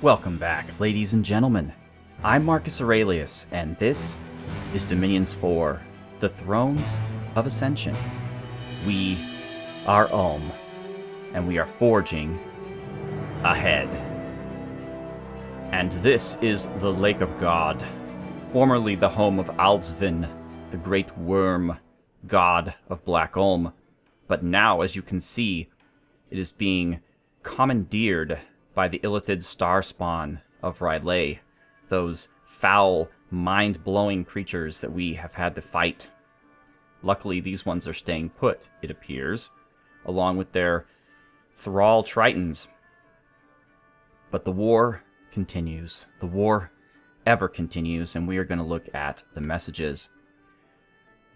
Welcome back, ladies and gentlemen. I'm Marcus Aurelius, and this is Dominions 4, the Thrones of Ascension. We are Ulm, and we are forging ahead. And this is the Lake of God, formerly the home of Aldsvin, the great worm god of Black Ulm. But now, as you can see, it is being commandeered by the Illithid starspawn of R'lyeh, those foul, mind-blowing creatures that we have had to fight. Luckily, these ones are staying put, it appears, along with their thrall tritons. But the war continues. The war ever continues, and we are going to look at the messages.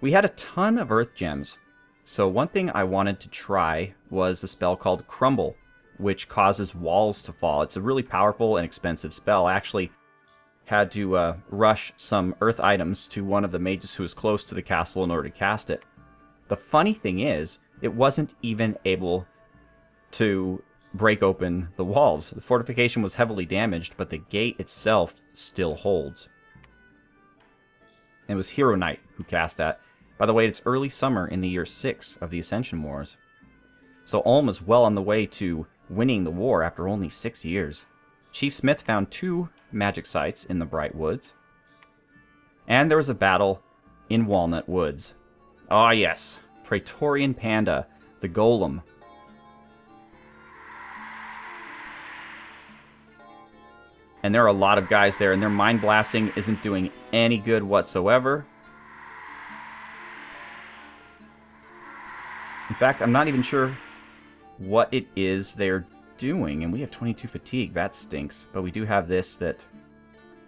We had a ton of earth gems, so one thing I wanted to try was a spell called Crumble, which causes walls to fall. It's a really powerful and expensive spell. I actually had to rush some earth items to one of the mages who was close to the castle in order to cast it. The funny thing is, it wasn't even able to break open the walls. The fortification was heavily damaged, but the gate itself still holds. And it was Hero Knight who cast that. By the way, it's early summer in the year 6 of the Ascension Wars. So Ulm is well on the way to winning the war after only 6 years. Chief Smith found 2 magic sites in the Bright Woods. And there was a battle in Walnut Woods. Ah yes, Praetorian Panda, the Golem. And there are a lot of guys there, and their mind blasting isn't doing any good whatsoever. In fact, I'm not even sure what it is they're doing, and we have 22 fatigue. That stinks, but we do have this that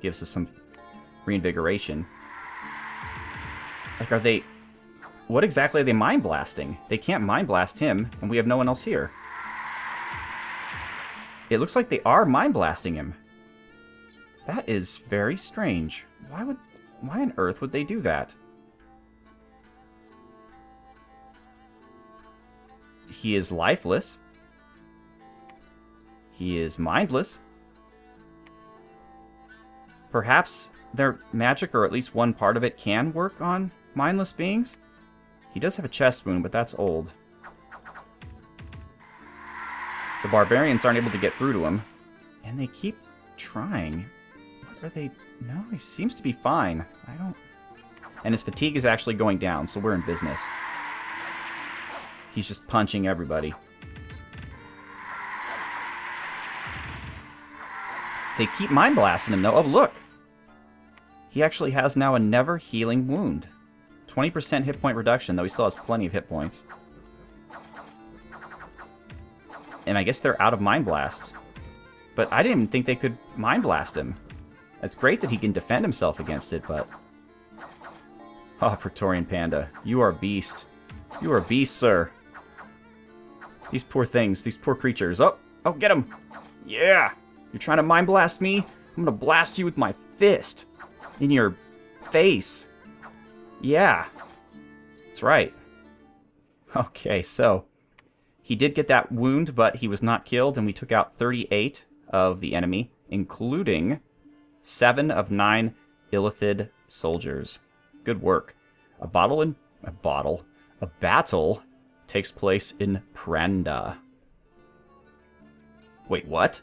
gives us some reinvigoration. Like, are they... what exactly are they mind blasting? They can't mind blast him, and we have no one else here. It looks like they are mind blasting him. That is very strange. Why on earth would they do that? He is lifeless. He is mindless. Perhaps their magic, or at least one part of it, can work on mindless beings? He does have a chest wound, but that's old. The barbarians aren't able to get through to him. And they keep trying. What are they... no, he seems to be fine. I don't... and his fatigue is actually going down, so we're in business. He's just punching everybody. They keep mind blasting him though. Oh, look! He actually has now a never healing wound. 20% hit point reduction, though he still has plenty of hit points. And I guess they're out of mind blast. But I didn't even think they could mind blast him. It's great that he can defend himself against it, but... oh, Praetorian Panda. You are a beast. You are a beast, sir. These poor things, these poor creatures. Oh, get him! Yeah! You're trying to mind blast me? I'm gonna blast you with my fist. In your face. Yeah. That's right. Okay, so... he did get that wound, but he was not killed, and we took out 38 of the enemy, including 7 of 9 Illithid soldiers. Good work. A battle takes place in Pranda. Wait, what?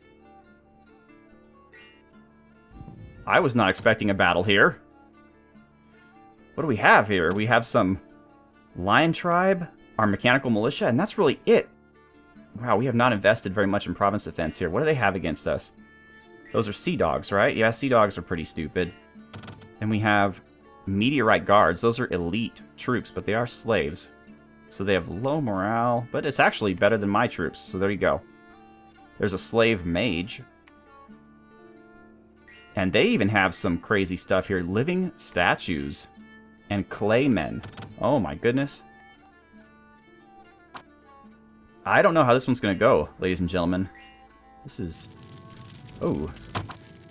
I was not expecting a battle here. What do we have here? We have some Lion Tribe, our Mechanical Militia, and that's really it. Wow, we have not invested very much in province defense here. What do they have against us? Those are Sea Dogs, right? Yeah, Sea Dogs are pretty stupid. And we have Meteorite Guards. Those are elite troops, but they are slaves. So they have low morale, but it's actually better than my troops, so there you go. There's a slave mage. And they even have some crazy stuff here. Living statues and claymen. Oh my goodness. I don't know how this one's going to go, ladies and gentlemen. This is... oh.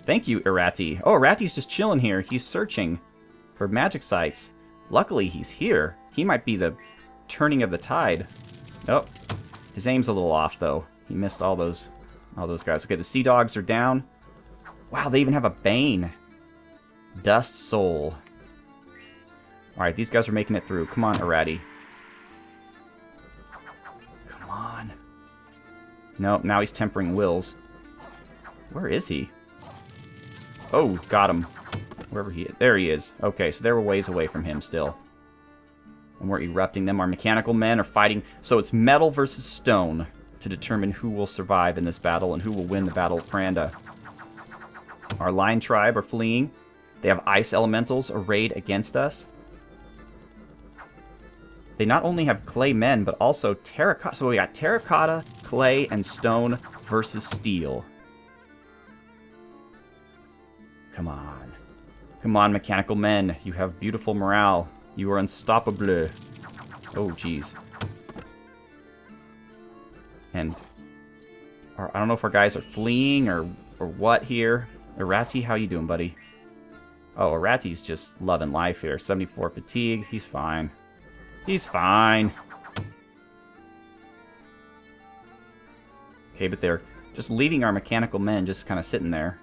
Thank you, Irati. Oh, Irati's just chilling here. He's searching for magic sites. Luckily, he's here. He might be the turning of the tide. Oh, his aim's a little off, though. He missed all those guys. Okay, the Sea Dogs are down. Wow, they even have a Bane. Dust Soul. Alright, these guys are making it through. Come on, Arati. Come on. Nope, now he's tempering wills. Where is he? Oh, got him. Wherever he is. There he is. Okay, so they were ways away from him still. And we're erupting them. Our mechanical men are fighting. So it's metal versus stone to determine who will survive in this battle and who will win the Battle of Pranda. Our lion tribe are fleeing. They have ice elementals arrayed against us. They not only have clay men, but also terracotta. So we got terracotta, clay, and stone versus steel. Come on. Come on, mechanical men. You have beautiful morale. You are unstoppable. Oh, jeez. And I don't know if our guys are fleeing or what here. Arati, how you doing, buddy? Oh, Arati's just loving life here. 74 fatigue. He's fine. He's fine. Okay, but they're just leaving our mechanical men just kind of sitting there.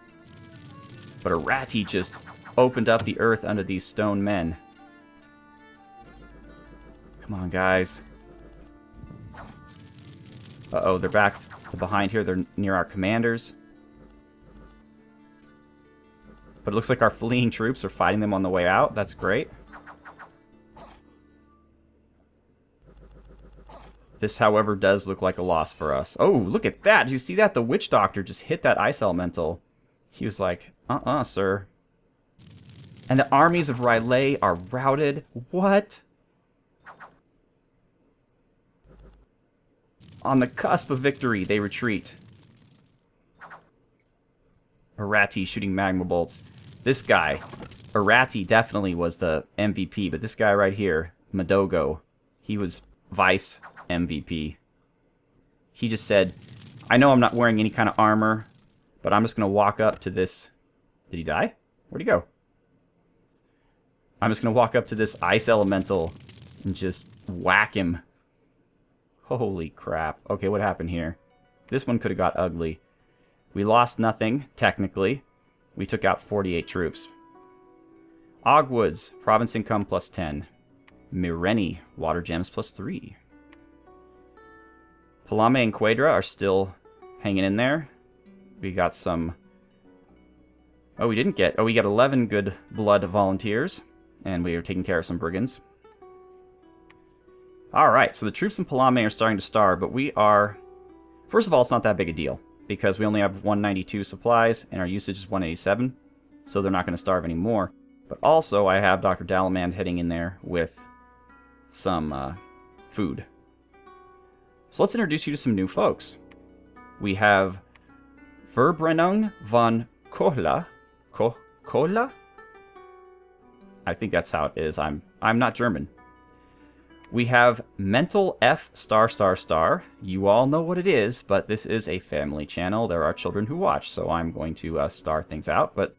But Arati just opened up the earth under these stone men. Come on, guys. Uh-oh, they're back to behind here. They're near our commanders. But it looks like our fleeing troops are fighting them on the way out. That's great. This, however, does look like a loss for us. Oh, look at that. Did you see that? The Witch Doctor just hit that ice elemental. He was like, sir. And the armies of R'lyeh are routed. What? On the cusp of victory, they retreat. Arati shooting magma bolts. This guy, Arati definitely was the MVP, but this guy right here, Madogo, he was vice MVP. He just said, I know I'm not wearing any kind of armor, but I'm just going to walk up to this... Did he die? Where'd he go? I'm just going to walk up to this ice elemental and just whack him. Holy crap. Okay, what happened here? This one could have got ugly. We lost nothing, technically. We took out 48 troops. Ogwoods, province income plus 10. Mireni, water gems plus 3. Palame and Quadra are still hanging in there. We got some... Oh, we didn't get... Oh, we got 11 good blood volunteers. And we are taking care of some brigands. Alright, so the troops in Palame are starting to starve, but we are... First of all, it's not that big a deal, because we only have 192 supplies, and our usage is 187, so they're not going to starve anymore. But also, I have Dr. Dalamand heading in there with some food. So let's introduce you to some new folks. We have Verbrennung von Kohla. Kohla? I think that's how it is. I'm not German. We have Mental F star star star. You all know what it is, but this is a family channel. There are children who watch, so I'm going to star things out. But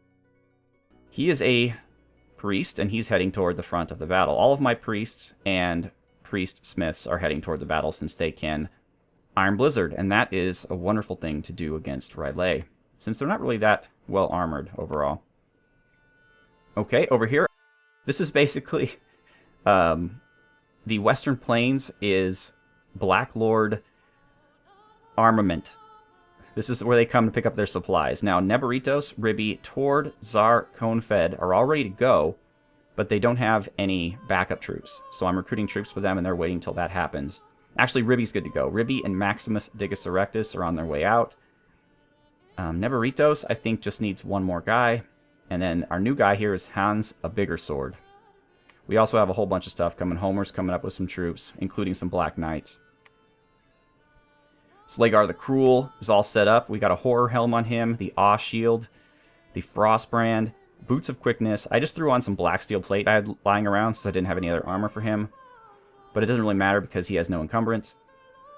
he is a priest, and he's heading toward the front of the battle. All of my priests and priest smiths are heading toward the battle since they can Iron Blizzard, and that is a wonderful thing to do against R'lyeh, since they're not really that well armored overall. Okay, over here, this is basically... the Western Plains is Black Lord armament. This is where they come to pick up their supplies. Now, Nebaritos, Ribby, Tord, Zar, Conefed are all ready to go, but they don't have any backup troops. So I'm recruiting troops for them, and they're waiting until that happens. Actually, Ribby's good to go. Ribby and Maximus Digus Erectus are on their way out. Nebaritos, I think, just needs one more guy. And then our new guy here is Hans, a bigger sword. We also have a whole bunch of stuff coming. Homer's coming up with some troops, including some Black Knights. Slagar the Cruel is all set up. We got a Horror Helm on him, the Awe Shield, the Frostbrand, Boots of Quickness. I just threw on some Black Steel Plate I had lying around since I didn't have any other armor for him. But it doesn't really matter because he has no encumbrance.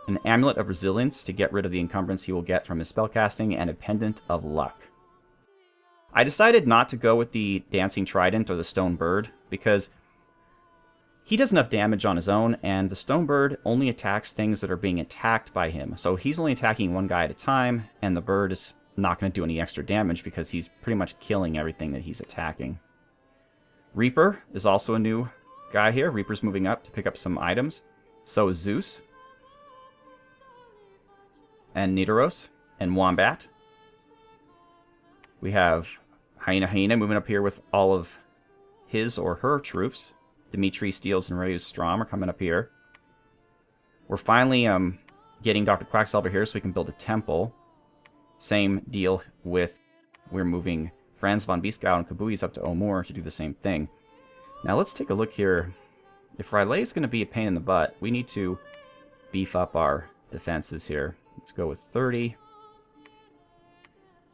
An Amulet of Resilience to get rid of the encumbrance he will get from his spellcasting, and a Pendant of Luck. I decided not to go with the Dancing Trident or the Stone Bird because... he does enough damage on his own, and the Stone Bird only attacks things that are being attacked by him. So he's only attacking one guy at a time, and the bird is not going to do any extra damage because he's pretty much killing everything that he's attacking. Reaper is also a new guy here. Reaper's moving up to pick up some items. So is Zeus. And Nidoros. And Wombat. We have Hyena moving up here with all of his or her troops. Dimitri, Steels, and Rayus Strom are coming up here. We're finally getting Dr. Quacksalver here so we can build a temple. Same deal with, we're moving Franz von Beaskow and Kabui's up to Omur to do the same thing. Now let's take a look here. If R'lyeh is going to be a pain in the butt, we need to beef up our defenses here. Let's go with 30.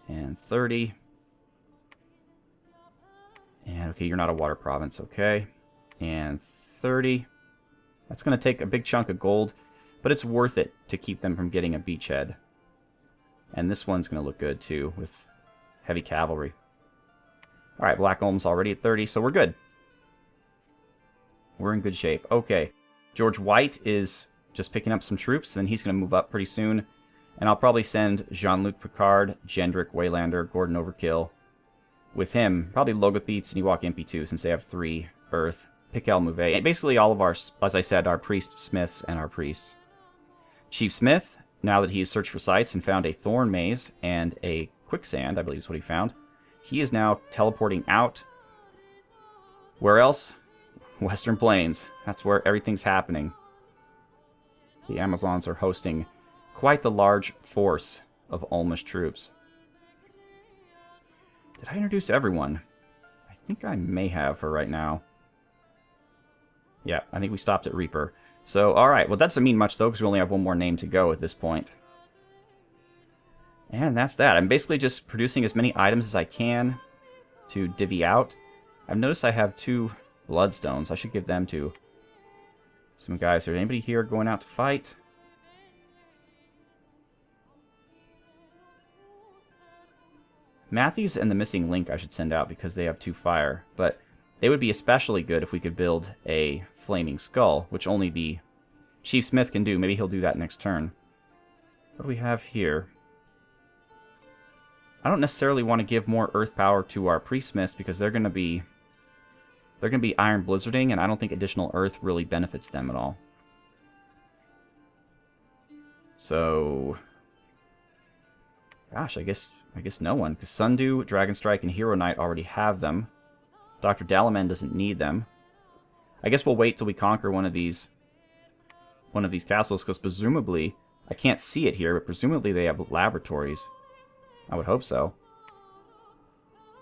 And 30. And okay, you're not a water province, okay. And 30. That's going to take a big chunk of gold, but it's worth it to keep them from getting a beachhead. And this one's going to look good too with heavy cavalry. Alright, Black Ulm's already at 30, so we're good. We're in good shape. Okay, George White is just picking up some troops, then he's going to move up pretty soon. And I'll probably send Jean-Luc Picard, Gendrick, Waylander, Gordon Overkill. With him, probably Logothetes and Ewok MP2 since they have 3 Earth. Pikel Mouvet. And basically all of our, as I said, our priest smiths and our priests. Chief Smith, now that he's searched for sites and found a thorn maze and a quicksand, I believe is what he found, he is now teleporting out. Where else? Western Plains. That's where everything's happening. The Amazons are hosting quite the large force of Ulmish troops. Did I introduce everyone? I think I may have for right now. Yeah, I think we stopped at Reaper. So, alright, well that doesn't mean much though, because we only have one more name to go at this point. And that's that. I'm basically just producing as many items as I can to divvy out. I've noticed I have 2 Bloodstones. I should give them to some guys. Is anybody here going out to fight? Matthews and the Missing Link I should send out because they have 2 fire. But they would be especially good if we could build a Flaming Skull, which only the Chief Smith can do. Maybe he'll do that next turn. What do we have here? I don't necessarily want to give more Earth power to our Priest Smiths because they're going to be Iron Blizzarding, and I don't think additional Earth really benefits them at all. So, gosh, I guess no one, because Sundew, Dragonstrike, and Hero Knight already have them. Dr. Dalaman doesn't need them. I guess we'll wait till we conquer one of these castles, because presumably, I can't see it here, but presumably they have laboratories. I would hope so.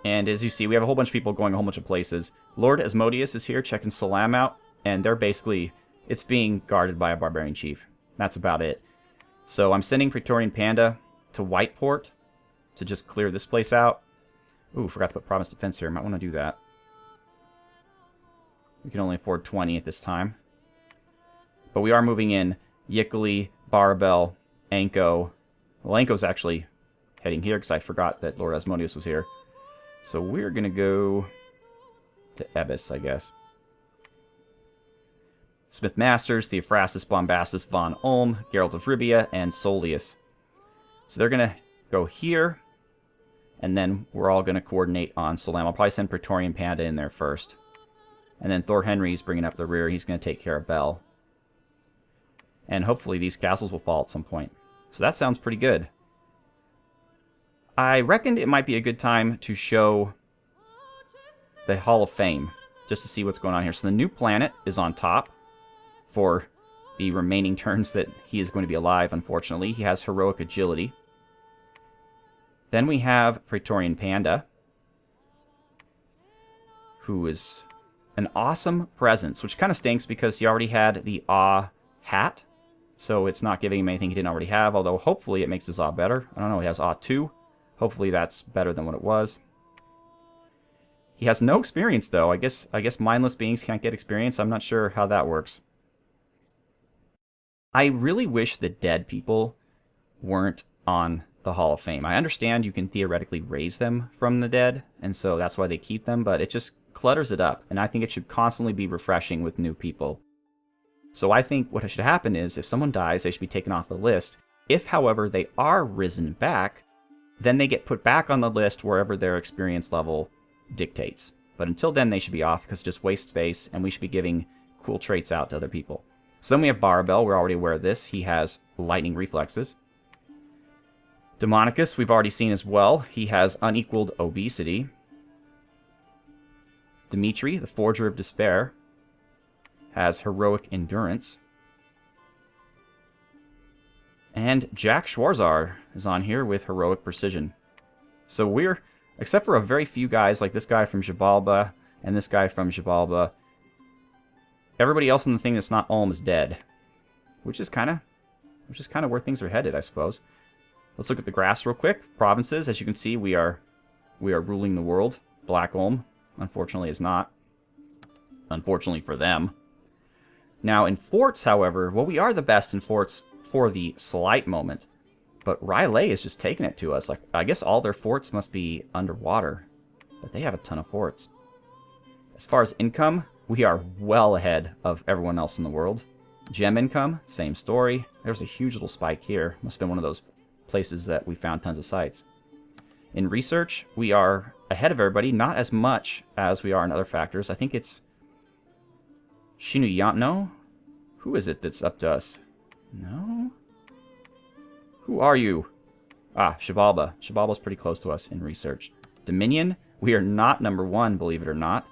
And as you see, we have a whole bunch of people going a whole bunch of places. Lord Asmodeus is here checking Salam out, and they're basically, it's being guarded by a barbarian chief. That's about it. So I'm sending Praetorian Panda to Whiteport to just clear this place out. Ooh, forgot to put Province Defense here. Might want to do that. We can only afford 20 at this time. But we are moving in Yickley, Barbel, Anko. Well, Anko's actually heading here because I forgot that Lord Asmodeus was here. So we're going to go to Ebbis, I guess. Smith Masters, Theophrastus, Bombastus, Von Ulm, Geralt of Rivia, and Solius. So they're going to go here, and then we're all going to coordinate on Salam. I'll probably send Praetorian Panda in there first. And then Thor Henry's bringing up the rear. He's going to take care of Bell. And hopefully these castles will fall at some point. So that sounds pretty good. I reckoned it might be a good time to show the Hall of Fame, just to see what's going on here. So the new planet is on top for the remaining turns that he is going to be alive, unfortunately. He has heroic agility. Then we have Praetorian Panda, who is an awesome presence, which kind of stinks because he already had the Awe hat, so it's not giving him anything he didn't already have, although hopefully it makes his Awe better. I don't know, he has Awe 2. Hopefully that's better than what it was. He has no experience, though. I guess mindless beings can't get experience. I'm not sure how that works. I really wish that dead people weren't on the Hall of Fame. I understand you can theoretically raise them from the dead, and so that's why they keep them, but it just clutters it up, and I think it should constantly be refreshing with new people. So I think what should happen is, if someone dies, they should be taken off the list. If, however, they are risen back, then they get put back on the list wherever their experience level dictates. But until then, they should be off because it just wastes space, and we should be giving cool traits out to other people. So then we have Barbell. We're already aware of this. He has lightning reflexes. Demonicus, we've already seen as well. He has unequaled obesity. Dimitri, the Forger of Despair, has heroic endurance. And Jack Schwarzard is on here with heroic precision. So we're, except for a very few guys like this guy from Xibalba and this guy from Xibalba, everybody else in the thing that's not Ulm is dead, which is kind of where things are headed, I suppose. Let's look at the graphs real quick. Provinces, as you can see, we are ruling the world. Black Ulm, unfortunately, is not. Unfortunately for them. Now, in forts, however, well, we are the best in forts for the slight moment. But Rylay is just taking it to us. Like, I guess all their forts must be underwater. But they have a ton of forts. As far as income, we are well ahead of everyone else in the world. Gem income, same story. There's a huge little spike here. Must have been one of those places that we found tons of sites. In research, we are ahead of everybody, not as much as we are in other factors. I think it's Shinuyano? Who is it that's up to us? No? Who are you? Ah, Xibalba. Xibalba's pretty close to us in research. Dominion, we are not number 1, believe it or not.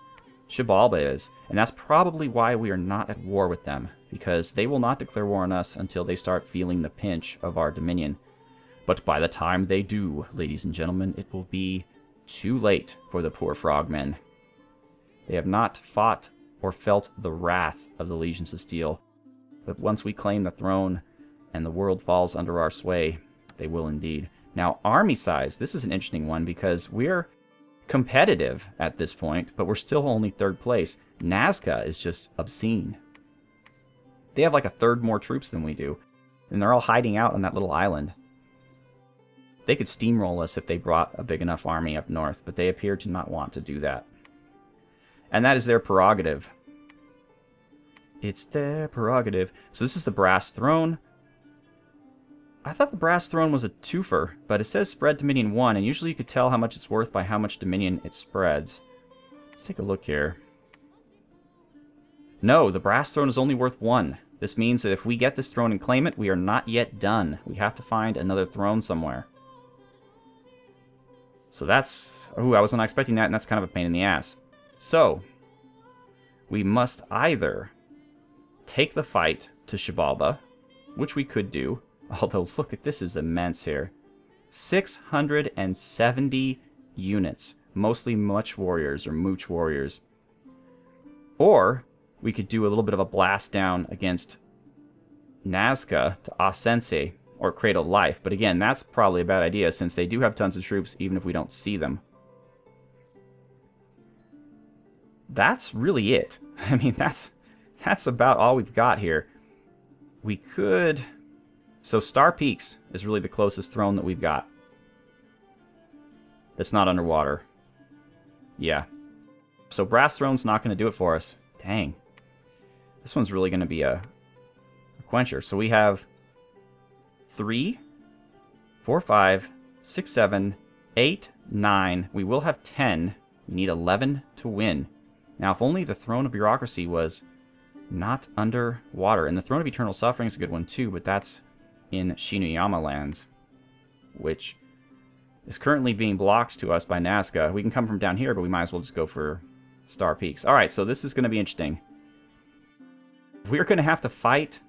Xibalba is, and that's probably why we are not at war with them, because they will not declare war on us until they start feeling the pinch of our dominion. But by the time they do, ladies and gentlemen, it will be too late for the poor frogmen. They have not fought or felt the wrath of the Legions of Steel, but once we claim the throne and the world falls under our sway, they will indeed. Now, army size, this is an interesting one because we're competitive at this point, but we're still only 3rd place. Nazca is just obscene. They have like a third more troops than we do, and they're all hiding out on that little island. They could steamroll us if they brought a big enough army up north, but they appear to not want to do that. And that is their prerogative. It's their prerogative. So this is the Brass Throne. I thought the Brass Throne was a twofer, but it says spread Dominion 1, and usually you could tell how much it's worth by how much Dominion it spreads. Let's take a look here. No, the Brass Throne is only worth 1. This means that if we get this throne and claim it, we are not yet done. We have to find another throne somewhere. So that's... Ooh, I was not expecting that, and that's kind of a pain in the ass. So, we must either take the fight to Xibalba, which we could do, although look at this is immense here. 670 units, mostly Much warriors or Mooch warriors. Or we could do a little bit of a blast down against Nazca to Asense, or Cradle Life. But again, that's probably a bad idea since they do have tons of troops even if we don't see them. That's really it. I mean, that's about all we've got here. We could... So Star Peaks is really the closest throne that we've got. That's not underwater. Yeah. So Brass Throne's not going to do it for us. Dang. This one's really going to be a quencher. So we have 3, 4, 5, 6, 7, 8, 9. We will have 10. We need 11 to win. Now, if only the Throne of Bureaucracy was not underwater. And the Throne of Eternal Suffering is a good one too, but that's in Shinuyama lands, which is currently being blocked to us by Nazca. We can come from down here, but we might as well just go for Star Peaks. Alright, so this is going to be interesting. We're going to have to fight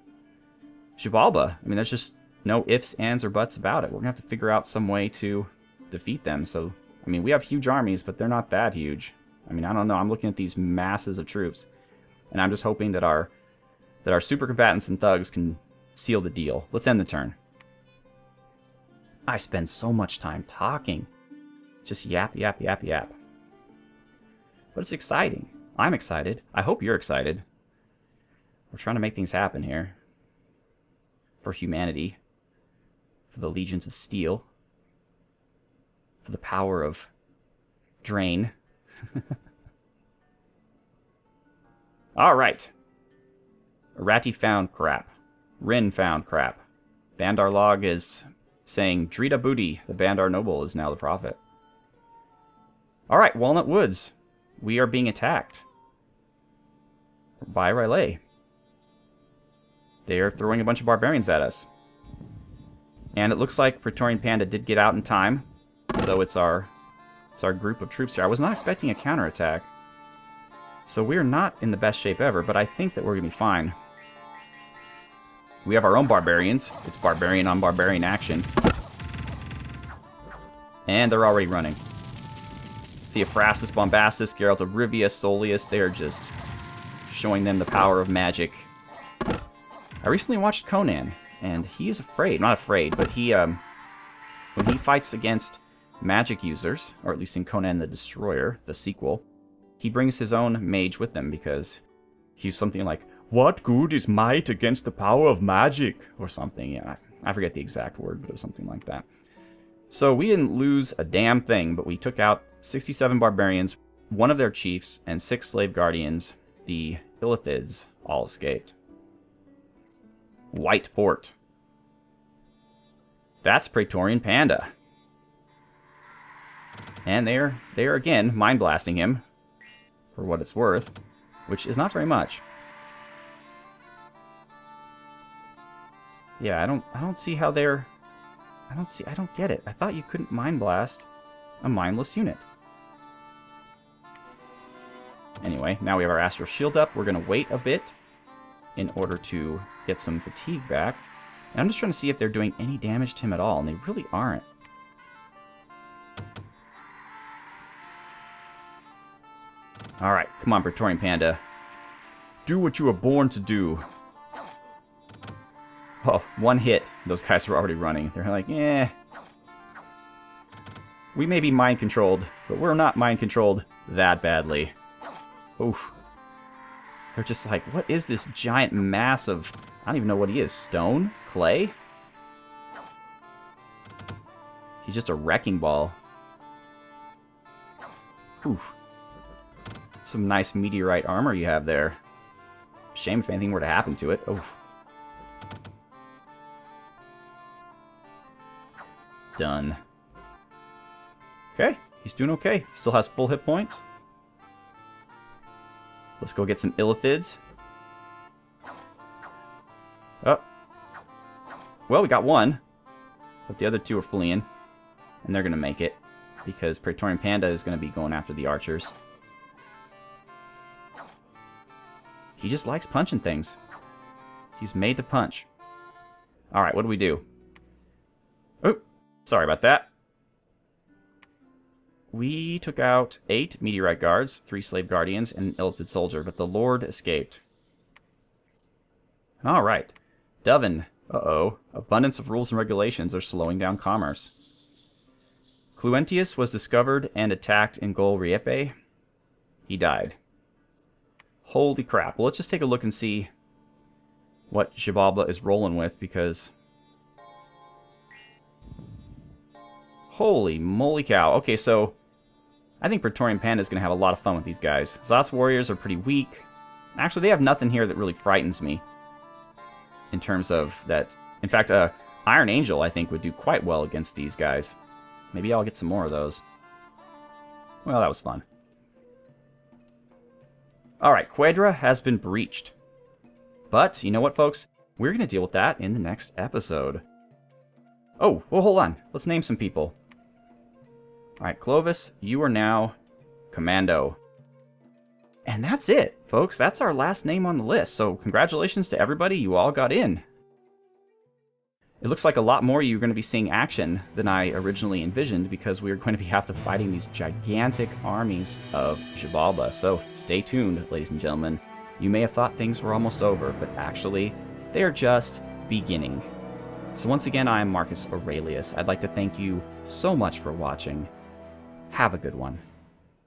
Xibalba. I mean, there's just no ifs, ands, or buts about it. We're going to have to figure out some way to defeat them. So, I mean, we have huge armies, but they're not that huge. I mean, I don't know. I'm looking at these masses of troops, and I'm just hoping that our super combatants and thugs can seal the deal. Let's end the turn. I spend so much time talking. Just yap, yap, yap, yap. But it's exciting. I'm excited. I hope you're excited. We're trying to make things happen here. For humanity. For the Legions of Steel. For the power of Drain. Alright. Arati found crap. Rin found crap. Bandar log is saying, Drita Booty, the Bandar Noble, is now the prophet. Alright, Walnut Woods. We are being attacked by R'lyeh. They are throwing a bunch of barbarians at us. And it looks like Praetorian Panda did get out in time. So it's our group of troops here. I was not expecting a counterattack. So we're not in the best shape ever, but I think that we're going to be fine. We have our own barbarians. It's barbarian on barbarian action. And they're already running. Theophrastus, Bombastus, Geralt of Rivia, Soleus, they are just showing them the power of magic. I recently watched Conan, and he is afraid. Not afraid, but he, when he fights against magic users, or at least in Conan the Destroyer, the sequel, he brings his own mage with them because he's something like, what good is might against the power of magic? Or something, yeah. I forget the exact word, but it was something like that. So we didn't lose a damn thing, but we took out 67 barbarians, one of their chiefs, and 6 slave guardians. The Illithids all escaped. White Port. That's Praetorian Panda. And they're again mind blasting him for what it's worth, which is not very much. Yeah, I don't see how they're I don't get it. I thought you couldn't mind blast a mindless unit. Anyway, now we have our Astral Shield up. We're going to wait a bit in order to get some fatigue back. And I'm just trying to see if they're doing any damage to him at all, and they really aren't. Alright, come on, Praetorian Panda. Do what you were born to do. Oh, one hit. Those guys were already running. They're like, eh. We may be mind-controlled, but we're not mind-controlled that badly. Oof. They're just like, what is this giant mass of... I don't even know what he is. Stone? Clay? He's just a wrecking ball. Oof. Some nice meteorite armor you have there. Shame if anything were to happen to it. Oof. Done. Okay, he's doing okay. Still has full hit points. Let's go get some Illithids. Oh. Well, we got one. But the other two are fleeing. And they're going to make it. Because Praetorian Panda is going to be going after the archers. He just likes punching things. He's made to punch. Alright, what do we do? Oh, sorry about that. We took out 8 meteorite guards, 3 slave guardians, and an Illithid soldier, but the Lord escaped. Alright. Dovin. Uh-oh. Abundance of rules and regulations are slowing down commerce. Cluentius was discovered and attacked in Gol Riepe. He died. Holy crap. Well, let's just take a look and see what Xibalba is rolling with, because... Holy moly cow. Okay, so... I think Praetorian Panda is going to have a lot of fun with these guys. Zot's warriors are pretty weak. Actually, they have nothing here that really frightens me. In terms of that... In fact, Iron Angel, I think, would do quite well against these guys. Maybe I'll get some more of those. Well, that was fun. Alright, Quadra has been breached. But, you know what, folks? We're going to deal with that in the next episode. Oh, well, hold on. Let's name some people. Alright, Clovis, you are now Commando. And that's it, folks. That's our last name on the list. So, congratulations to everybody. You all got in. It looks like a lot more you're going to be seeing action than I originally envisioned, because we're going to be fighting these gigantic armies of Xibalba. So stay tuned, ladies and gentlemen. You may have thought things were almost over, but actually, they are just beginning. So once again, I am Marcus Aurelius. I'd like to thank you so much for watching. Have a good one.